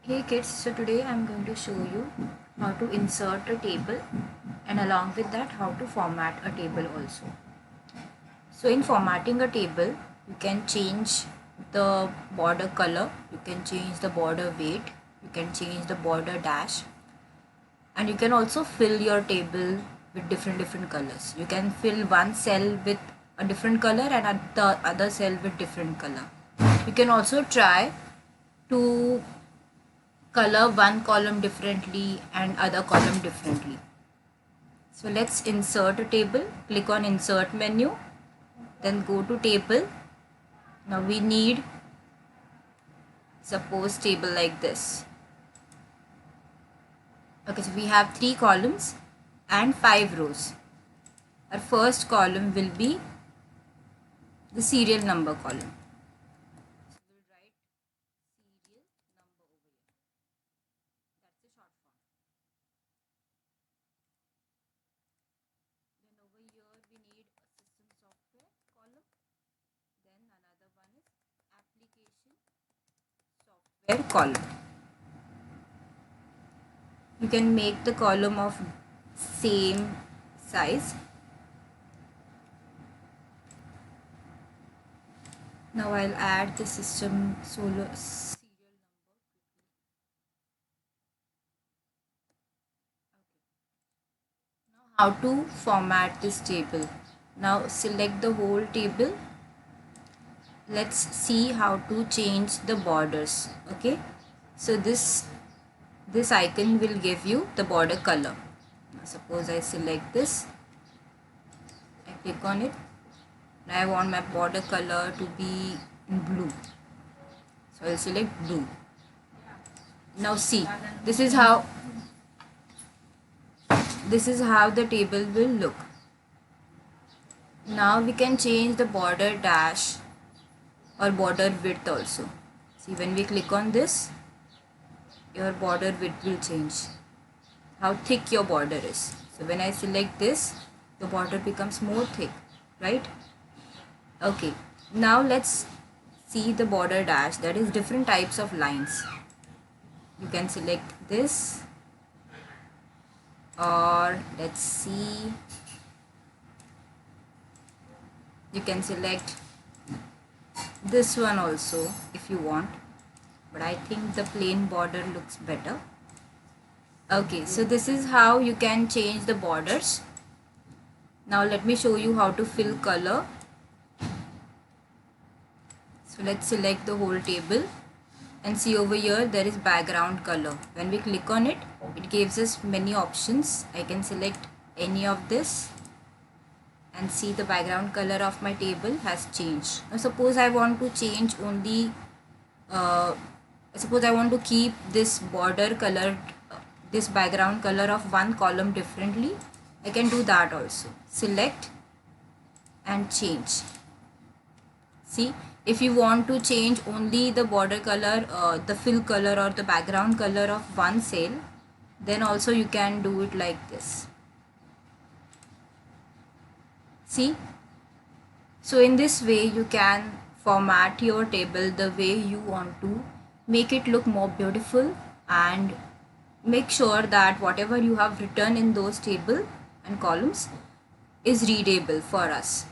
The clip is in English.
Hey kids, so today I'm going to show you how to insert a table and along with that how to format a table also. So in formatting a table, you can change the border color, you can change the border weight, you can change the border dash, and you can also fill your table with different colors. You can fill one cell with a different color and the other cell with different color. You can also try to color one column differently and other column differently. So let's insert a table. Click on insert menu, then go to table. Now we need, suppose, table like this. Okay, so we have 3 columns and 5 rows. Our first column will be the serial number column. So we'll write serial number over here. That's the short form. Then over here we need a system software column. Then another one is application software column. You can make the column of same size. Now I'll add the system solo serial number. Now how to format this table. Now select the whole table. Let's see how to change the borders. Okay, so this icon will give you the border color. Now suppose I select this, I click on it. Now I want my border color to be in blue, so I'll select blue. Now see, this is how the table will look. Now we can change the border dash or border width also. See, when we click on this, your border width will change, how thick your border is. So when I select this, the border becomes more thick, right? Okay, now let's see the border dash, that is different types of lines. You can select this, or let's see, you can select this one also if you want, but I think the plain border looks better. Okay, so this is how you can change the borders. Now let me show you how to fill color. So let's select the whole table and see over here there is background color. When we click on it, it gives us many options. I can select any of this and see the background color of my table has changed. Now suppose I want to change only, suppose I want to keep this border color, this background color of one column differently, I can do that also. Select and change. See, if you want to change only the border color, the fill color or the background color of one cell, then also you can do it like this. See, so in this way you can format your table the way you want to, make it look more beautiful, and make sure that whatever you have written in those table and columns is readable for us.